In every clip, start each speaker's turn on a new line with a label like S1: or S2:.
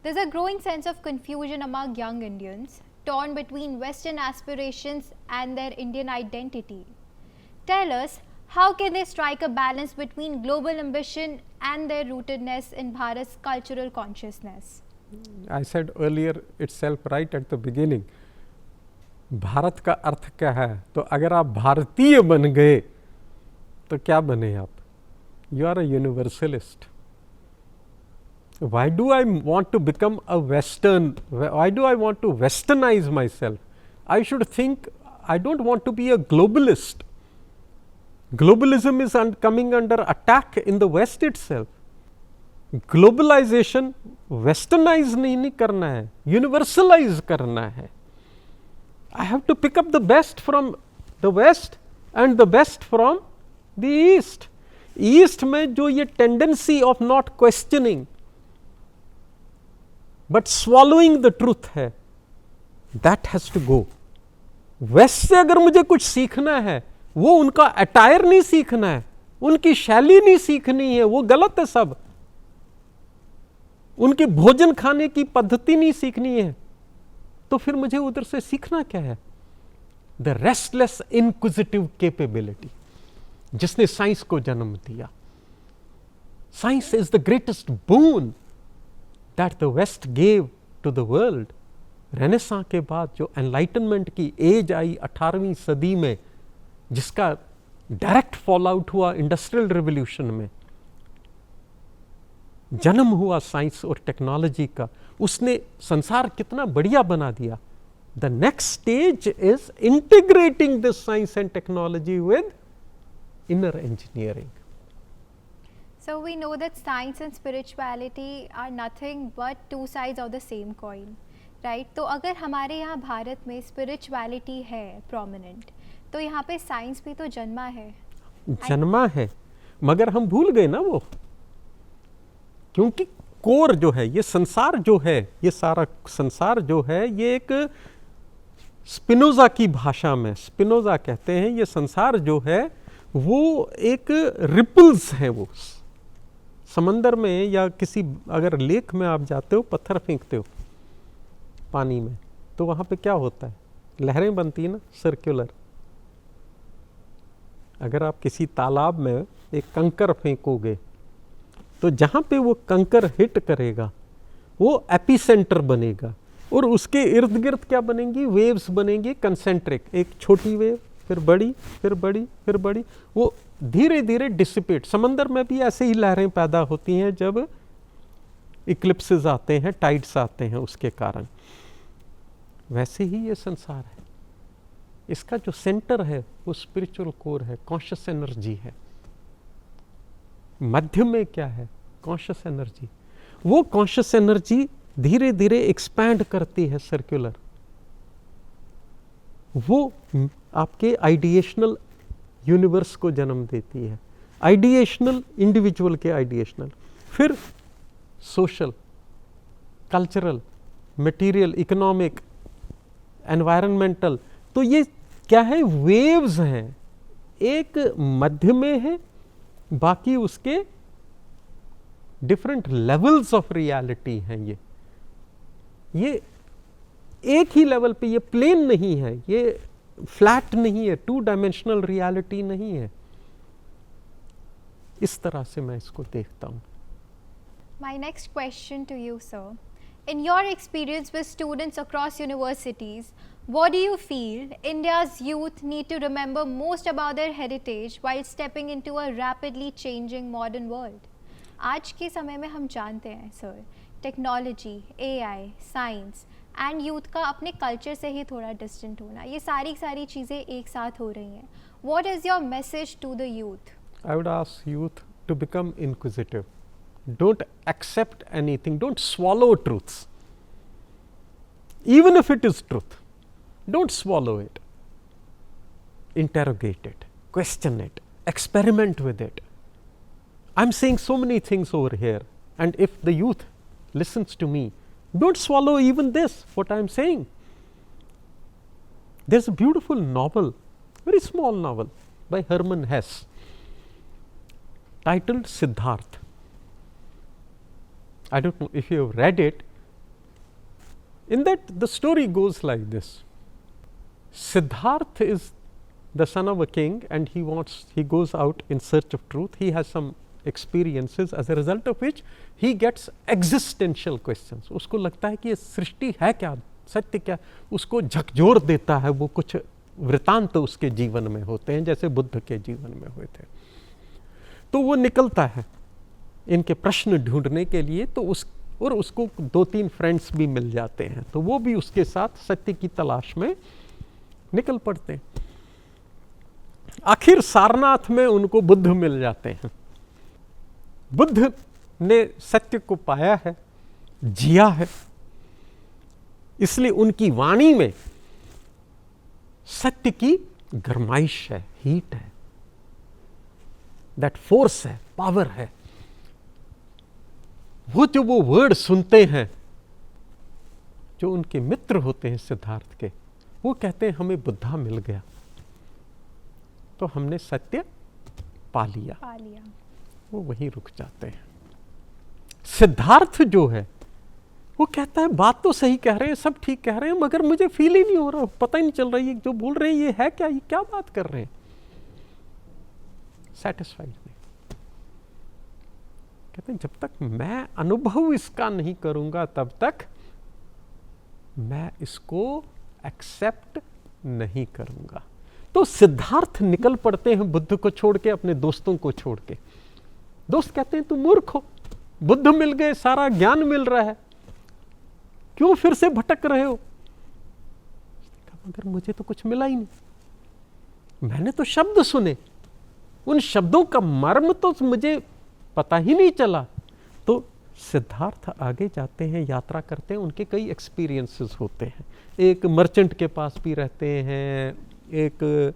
S1: There's a growing sense of confusion among young Indians, torn between Western aspirations and their Indian identity. Tell us, how can they strike a balance between global ambition and their rootedness in Bharat's cultural consciousness?
S2: I said earlier itself right at the beginning, Bharat का अर्थ क्या है? तो अगर आप भारतीय बन गए तो क्या बने आप? You are a universalist. Why do I want to become a Western? Why do I want to westernize myself? I should think, I don't want to be a globalist. Globalism is coming under attack in the West itself. Globalization westernize नहीं करना है, universalize करना है. I have to pick up the best from the West and the best from the East. East में जो ये tendency of not questioning but swallowing the truth है, that has to go. West से अगर मुझे कुछ सीखना है, वो उनका अटायर नहीं सीखना है, उनकी शैली नहीं सीखनी है, वो गलत है सब. उनकी भोजन खाने की पद्धति नहीं सीखनी है, तो फिर मुझे उधर से सीखना क्या है? द रेस्टलेस इनक्विजिटिव कैपेबिलिटी जिसने साइंस को जन्म दिया. Science is the greatest boon that the West gave to the world. Renaissance के बाद जो एनलाइटनमेंट की एज आई 18वीं सदी में, जिसका डायरेक्ट फॉल आउट हुआ इंडस्ट्रियल रिवॉल्यूशन में, जन्म हुआ साइंस और टेक्नोलॉजी का, उसने संसार कितना बढ़िया बना दिया. The next stage is integrating this science and technology with inner engineering.
S1: So we know that science and spirituality are nothing but two sides of the same coin, right? तो अगर हमारे यहाँ भारत में spirituality है prominent, तो यहाँ पे science भी तो जन्मा है,
S2: मगर हम भूल गए ना वो, क्योंकि कोर जो है, ये संसार जो है, ये सारा संसार जो है, ये एक स्पिनोजा की भाषा में, स्पिनोजा कहते हैं, ये संसार जो है वो एक रिपल्स है. वो समंदर में या किसी अगर लेक में आप जाते हो, पत्थर फेंकते हो पानी में, तो वहाँ पे क्या होता है? लहरें बनती है ना, सर्कुलर. अगर आप किसी तालाब में एक कंकर फेंकोगे, तो जहाँ पे वो कंकर हिट करेगा वो एपिसेंटर बनेगा, और उसके इर्द गिर्द क्या बनेंगी? वेव्स बनेंगी कंसेंट्रिक. एक छोटी वेव, फिर बड़ी, फिर बड़ी, फिर बड़ी, वो धीरे धीरे डिसिपेट. समंदर में भी ऐसे ही लहरें पैदा होती हैं जब इक्लिप्सेस आते हैं, टाइड्स आते हैं उसके कारण. वैसे ही ये संसार है. इसका जो सेंटर है वो स्पिरिचुअल कोर है, कॉन्शियस एनर्जी है. मध्य में क्या है? Conscious energy. वो कॉन्शियस एनर्जी धीरे धीरे एक्सपैंड करती है, सर्कुलर. वो आपके आइडिएशनल यूनिवर्स को जन्म देती है, आइडिएशनल इंडिविजुअल के आइडिएशनल, फिर social, cultural, material, economic, environmental. तो ये क्या है? वेव्स हैं. एक मध्य में है, बाकी उसके डिफरेंट लेवल्स ऑफ रियलिटी हैं. ये एक ही लेवल पे, ये प्लेन नहीं है, ये फ्लैट नहीं है, 2 डायमेंशनल रियलिटी नहीं है. इस तरह से मैं इसको देखता हूं.
S1: My next question to you, sir. In your experience with students across universities, what do you feel India's youth need to remember most about their heritage while stepping into a rapidly changing modern world? आज के समय में हम जानते हैं sir, technology, AI, science and youth का अपने culture से ही थोड़ा डिस्टेंट होना, ये सारी चीज़ें एक साथ हो रही हैं. What is your message to the youth?
S2: I would ask youth to become inquisitive. Don't accept anything. Don't swallow truths. Even if it is truth, don't swallow it. Interrogate it, question it, experiment with it. I'm saying so many things over here, and if the youth listens to me, don't swallow even this, what I'm saying. There's a beautiful novel, very small novel by Hermann Hesse, titled Siddharth. I don't know if you have read it. In that, the story goes like this. Siddhartha is the son of a king, and he goes out in search of truth. He has some experiences, as a result of which he gets existential questions. उसको लगता है कि ये सृष्टि है क्या, सत्य क्या, उसको झकझोर देता है। वो कुछ वृतांत उसके जीवन में होते हैं, जैसे बुद्ध के जीवन में हुए थे। तो वो निकलता है इनके प्रश्न ढूंढने के लिए, तो उसको 2-3 फ्रेंड्स भी मिल जाते हैं, तो वो भी उसके साथ सत्य की तलाश में निकल पड़ते हैं। आखिर सारनाथ में उनको बुद्ध मिल जाते हैं। बुद्ध ने सत्य को पाया है, जिया है, इसलिए उनकी वाणी में सत्य की गरमाइश है, हीट है, दैट फोर्स है, पावर है। वो वर्ड सुनते हैं, जो उनके मित्र होते हैं सिद्धार्थ के, वो कहते हैं हमें बुद्धा मिल गया, तो हमने सत्य पा लिया। वो वहीं रुक जाते हैं। सिद्धार्थ जो है वो कहता है बात तो सही कह रहे हैं, सब ठीक कह रहे हैं, मगर मुझे फील ही नहीं हो रहा, पता ही नहीं चल रहा है ये जो बोल रहे हैं ये है क्या, ये क्या बात कर रहे हैं। सेटिस्फाइड नहीं। कहते हैं जब तक मैं अनुभव इसका नहीं करूंगा तब तक मैं इसको एक्सेप्ट नहीं करूंगा। तो सिद्धार्थ निकल पड़ते हैं बुद्ध को छोड़ के, अपने दोस्तों को छोड़ के। दोस्त कहते हैं तुम मूर्ख हो, बुद्ध मिल गए, सारा ज्ञान मिल रहा है, क्यों फिर से भटक रहे हो। मगर मुझे तो कुछ मिला ही नहीं, मैंने तो शब्द सुने, उन शब्दों का मर्म तो मुझे पता ही नहीं चला। तो सिद्धार्थ आगे जाते हैं, यात्रा करते हैं, उनके कई एक्सपीरियंसेस होते हैं। एक मर्चेंट के पास भी रहते हैं, एक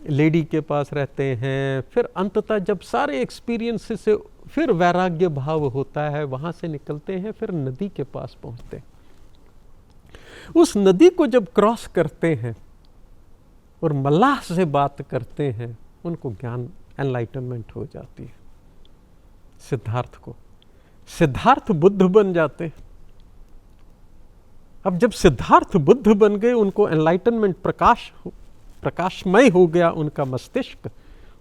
S2: लेडी के पास रहते हैं, फिर अंततः जब सारे एक्सपीरियंसेस से फिर वैराग्य भाव होता है, वहां से निकलते हैं, फिर नदी के पास पहुंचते हैं। उस नदी को जब क्रॉस करते हैं और मल्लाह से बात करते हैं, उनको ज्ञान, एनलाइटनमेंट हो जाती है। सिद्धार्थ बुद्ध बन जाते हैं। अब जब सिद्धार्थ बुद्ध बन गए, उनको एनलाइटनमेंट, प्रकाशमय हो गया उनका मस्तिष्क,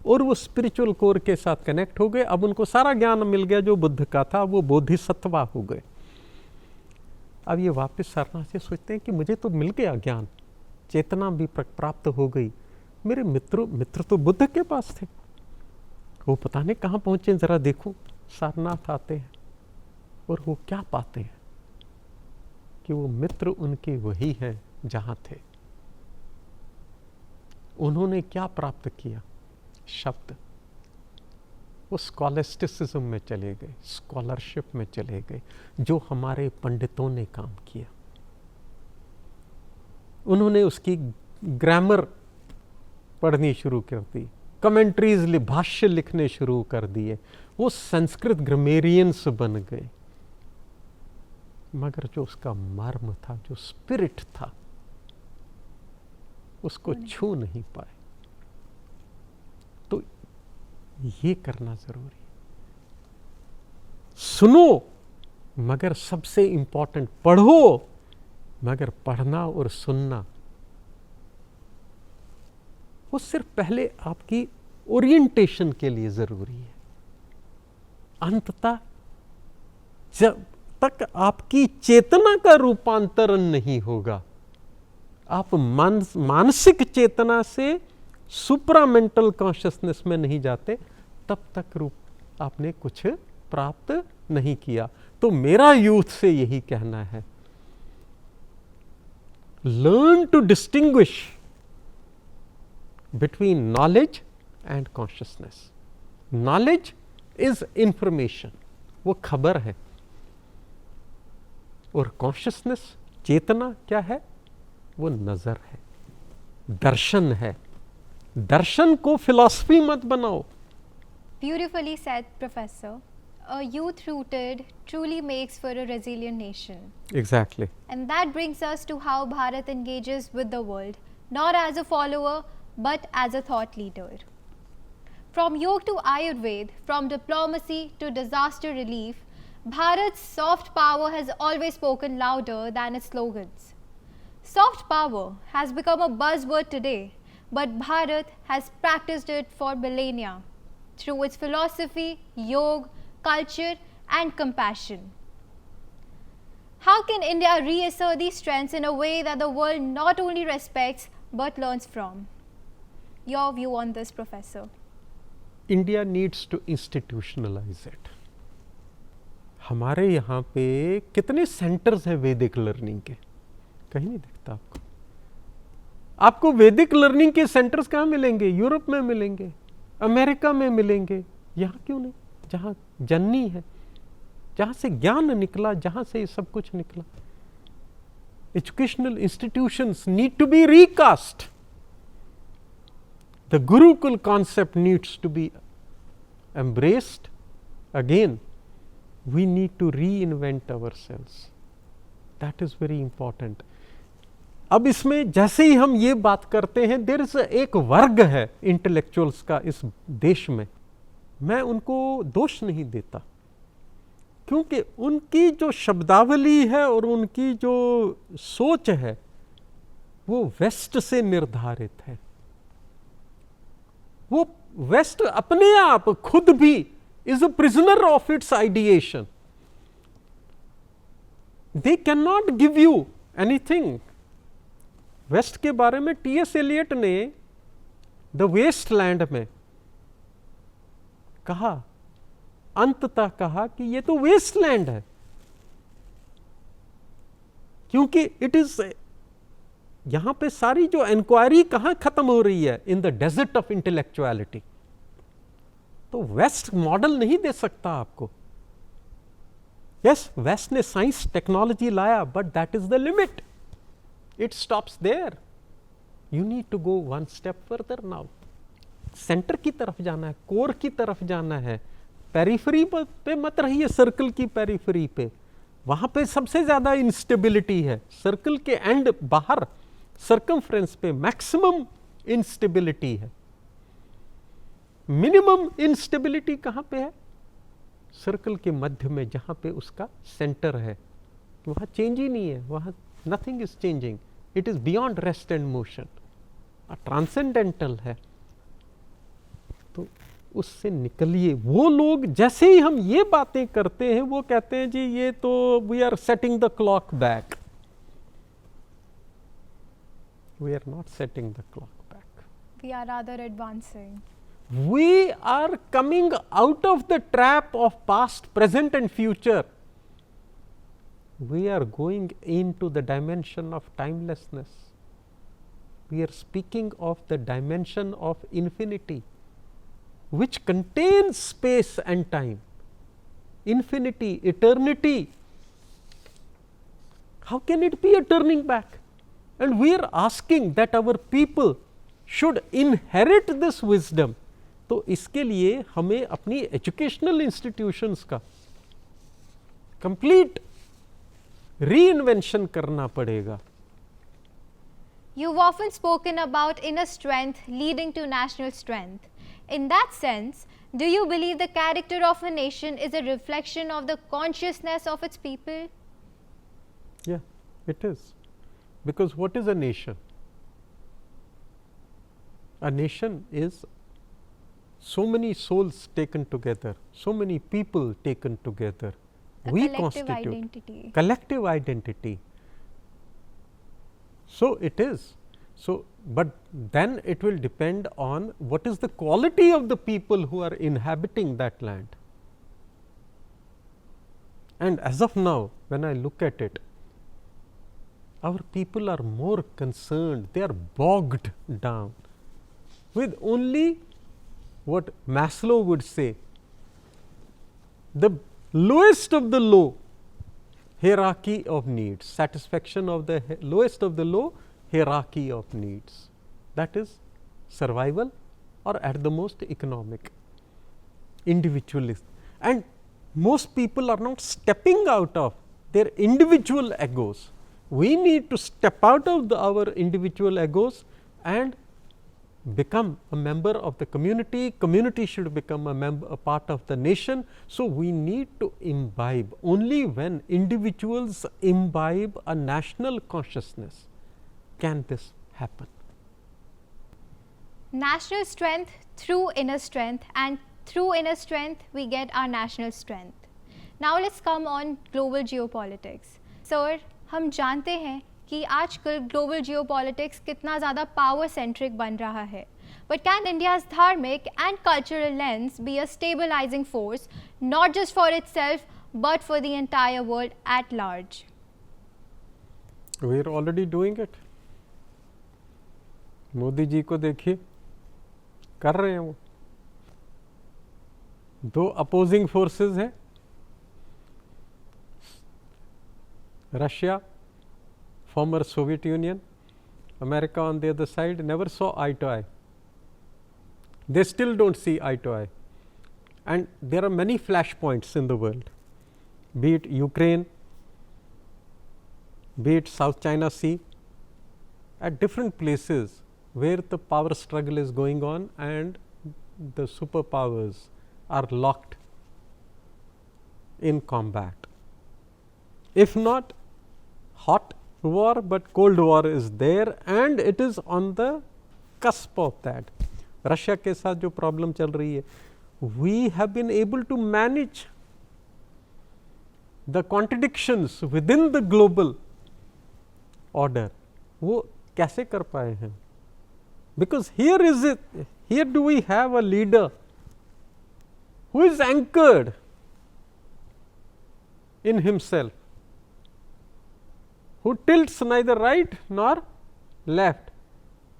S2: और वो स्पिरिचुअल कोर के साथ कनेक्ट हो गए। अब उनको सारा ज्ञान मिल गया जो बुद्ध का था, वो बोधिसत्वा हो गए। अब ये वापस सारनाथ से सोचते हैं कि मुझे तो मिल गया ज्ञान, चेतना भी प्राप्त हो गई, मेरे मित्र तो बुद्ध के पास थे, वो पता नहीं कहाँ पहुंचे, जरा देखूं। सारनाथ आते हैं और वो क्या पाते हैं कि वो मित्र उनके वही हैं जहां थे। उन्होंने क्या प्राप्त किया? शब्द। वो स्कॉलस्टिसिज्म में चले गए, स्कॉलरशिप में चले गए, जो हमारे पंडितों ने काम किया। उन्होंने उसकी ग्रामर पढ़नी शुरू कर दी, कमेंट्रीज, भाष्य लिखने शुरू कर दिए, वो संस्कृत ग्रामेरियंस बन गए। मगर जो उसका मर्म था, जो स्पिरिट था, उसको छू नहीं पाए। तो ये करना जरूरी है। सुनो, मगर सबसे इंपॉर्टेंट पढ़ो, मगर पढ़ना और सुनना वो सिर्फ पहले आपकी ओरिएंटेशन के लिए जरूरी है। अंततः जब तक आपकी चेतना का रूपांतरण नहीं होगा, आप मानसिक चेतना से सुपरामेंटल कॉन्शियसनेस में नहीं जाते, तब तक आपने कुछ प्राप्त नहीं किया। तो मेरा यूथ से यही कहना है, learn to distinguish between knowledge and consciousness. Knowledge is information, वो खबर है, और consciousness, चेतना क्या है? वो नजर है, दर्शन है। दर्शन को फिलॉसफी मत बनाओ।
S1: Beautifully said, Professor. A youth rooted truly makes for a resilient nation.
S2: Exactly.
S1: And that brings us to how Bharat engages with the world, not as a follower, but as a thought leader. From yoga to Ayurveda, from diplomacy to disaster relief, Bharat's soft power has always spoken louder than its slogans. Soft power has become a buzzword today, but Bharat has practiced it for millennia through its philosophy, yoga, culture, and compassion. How can India reassert these strengths in a way that the world not only respects but learns from? Your view on this, Professor?
S2: India needs to institutionalize it. हमारे यहाँ पे कितने centres हैं वैदिक learning के? कहीं नहीं दिखता आपको. आपको वैदिक लर्निंग के सेंटर्स कहाँ मिलेंगे? यूरोप में मिलेंगे, अमेरिका में मिलेंगे. यहाँ क्यों नहीं? जहाँ जननी है, जहाँ से ज्ञान निकला, जहाँ से ये सब कुछ निकला. Educational institutions need to be recast. The Gurukul concept needs to be embraced. Again, we need to reinvent ourselves. That is very important. अब इसमें जैसे ही हम ये बात करते हैं, देयर इज एक वर्ग है इंटेलेक्चुअल्स का इस देश में, मैं उनको दोष नहीं देता, क्योंकि उनकी जो शब्दावली है और उनकी जो सोच है वो वेस्ट से निर्धारित है. वो वेस्ट अपने आप खुद भी is a prisoner of its ideation. They can not give you anything. West के बारे में टी.एस. एलियट ने द वेस्टलैंड में कहा, अंततः कहा कि ये तो वेस्टलैंड है, क्योंकि इट इज, यहां पे सारी जो इंक्वायरी कहां खत्म हो रही है? In the desert of intellectuality. तो वेस्ट मॉडल नहीं दे सकता आपको. यस, वेस्ट ने साइंस टेक्नोलॉजी लाया, but that is the limit. It stops there. You need to go one step further now. Centre की तरफ जाना है, कोर की तरफ जाना है. पेरिफेरी पे मत रहिए, सर्कल की पेरिफेरी पे. वहां पे सबसे ज्यादा इंस्टेबिलिटी है. सर्कल के एंड बाहर सर्कमफ्रेंस पे मैक्सिमम इंस्टेबिलिटी है. मिनिमम इंस्टेबिलिटी कहां पे है? सर्कल के मध्य में, जहां पे उसका सेंटर है. वहां चेंज ही नहीं है, वहां nothing is changing. It is beyond rest and motion, transcendental है. तो उससे निकलिए. वो लोग जैसे ही हम ये बातें करते हैं, वो कहते हैं जी ये तो we are setting the clock back. We are not setting the clock back.
S1: We are rather advancing.
S2: We are coming out of the trap of past, present and future. We are going into the dimension of timelessness. We are speaking of the dimension of infinity, which contains space and time. Infinity, eternity. How can it be a turning back? And we are asking that our people should inherit this wisdom. तो इसके लिए हमें अपनी educational institutions का complete reinvention करना पड़ेगा.
S1: You've often spoken about inner strength leading to national strength. In that sense, do you believe the character of a nation is a reflection of the consciousness of its people?
S2: Yeah, it is. Because what is a nation? A nation is so many souls taken together, so many people taken together.
S1: A
S2: We
S1: collective
S2: constitute
S1: identity.
S2: collective identity. So it is. So, but then it will depend on what is the quality of the people who are inhabiting that land. And as of now, when I look at it, our people are more concerned, they are bogged down with only what Maslow would say, the lowest of the low hierarchy of needs, satisfaction of the lowest of the low hierarchy of needs, that is survival or at the most economic, individualist. And most people are not stepping out of their individual egos. We need to step out of our individual egos and become a member of the community, community should become a part of the nation. So, we need to imbibe. Only when individuals imbibe a national consciousness can this happen.
S1: National strength through inner strength, and through inner strength we get our national strength. Now let's come on global geopolitics. Sir, हम जानते हैं कि आजकल global geopolitics कितना ज़्यादा power centric बन रहा है, बट कैन इंडियाज धार्मिक and cultural lens be a stabilising force not just for itself but for the entire world at large?
S2: We are already doing it. Modi ji को देखिए, कर रहे हैं वो. दो अपोजिंग फोर्सेस हैं, Russia, former Soviet Union, America on the other side, never saw eye to eye. They still don't see eye to eye. And there are many flashpoints in the world, be it Ukraine, be it South China Sea, at different places where the power struggle is going on and the superpowers are locked in combat. If not hot war, but cold war is there and it is on the cusp of that. Russia के साथ जो problem चल रही है, we have been able to manage the contradictions within the global order. वो कैसे कर पाए हैं? Because here do we have a leader who is anchored in himself, who tilts neither right nor left,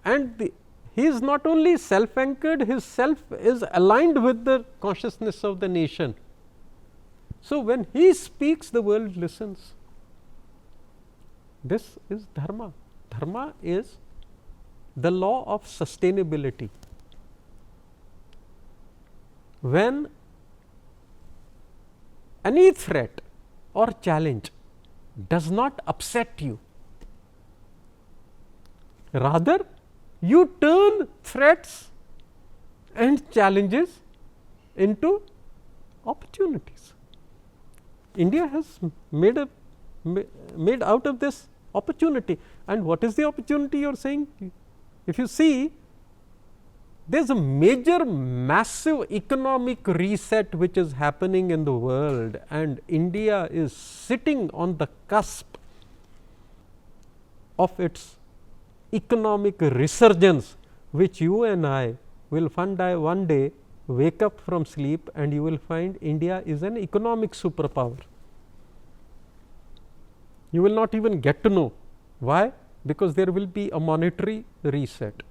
S2: and he is not only self anchored, his self is aligned with the consciousness of the nation. So, when he speaks, the world listens. This is dharma. Dharma is the law of sustainability. When any threat or challenge does not upset you, rather you turn threats and challenges into opportunities. India has made out of this opportunity. And what is the opportunity you are saying? If you see, there is a major massive economic reset which is happening in the world, and India is sitting on the cusp of its economic resurgence, which you and I will one day wake up from sleep and you will find India is an economic superpower. You will not even get to know. Why? Because there will be a monetary reset.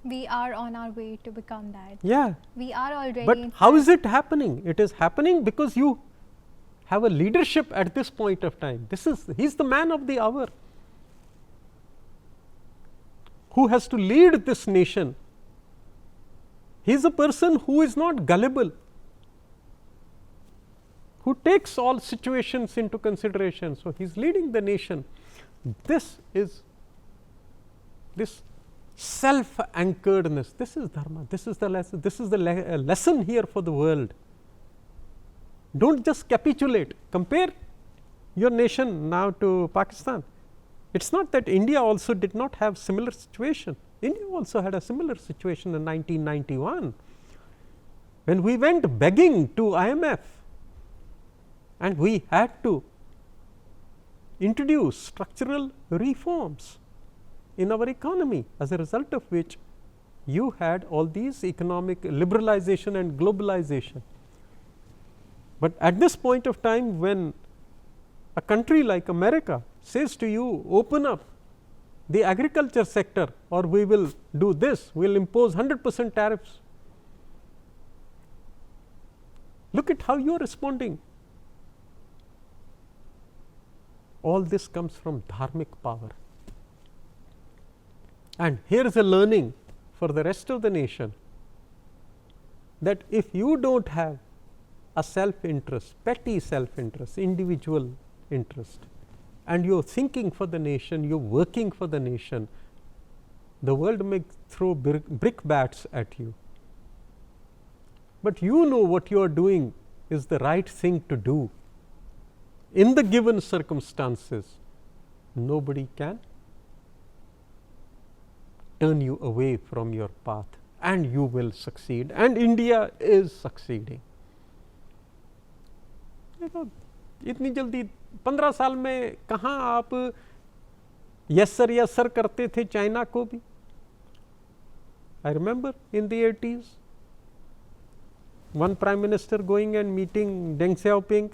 S1: We are on our way to become that.
S2: Yeah.
S1: We are already.
S2: But how is it happening? It is happening because you have a leadership at this point of time. He is the man of the hour who has to lead this nation. He is a person who is not gullible, who takes all situations into consideration. So, he is leading the nation. This self-anchoredness, this is dharma, this is the lesson, this is the lesson here for the world. Do not just capitulate. Compare your nation now to Pakistan. It is not that India also did not have similar situation. India also had a similar situation in 1991, when we went begging to IMF and we had to introduce structural reforms in our economy, as a result of which you had all these economic liberalization and globalization. But at this point of time, when a country like America says to you, open up the agriculture sector or we will do this, we will impose 100% tariffs. Look at how you are responding. All this comes from dharmic power. And here is a learning for the rest of the nation, that if you do not have a self-interest, petty self-interest, individual interest, and you are thinking for the nation, you are working for the nation, The world may throw brickbats at you, but you know what you are doing is the right thing to do. In the given circumstances, nobody can turn you away from your path, and you will succeed, and India is succeeding. इतनी जल्दी 15 साल में कहाँ आप yes sir करते थे China को भी. I remember in the 80s, one prime minister going and meeting Deng Xiaoping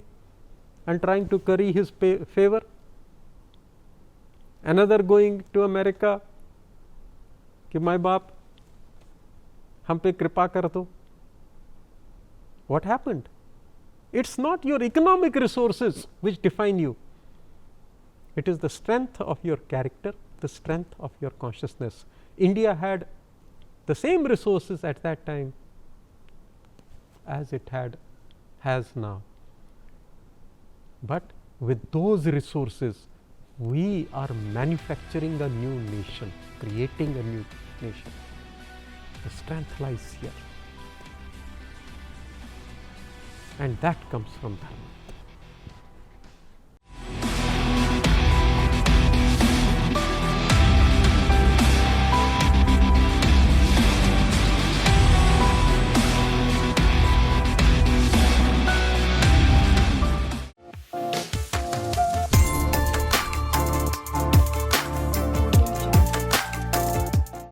S2: and trying to curry his favor. Another going to America कि माय बाप हम पे कृपा कर दो. What happened? It's not your economic resources which define you. It is the strength of your character, the strength of your consciousness. India had the same resources at that time as it has now. But with those resources, we are manufacturing a new nation, creating a new nation. The strength lies here. And that comes from Dharma.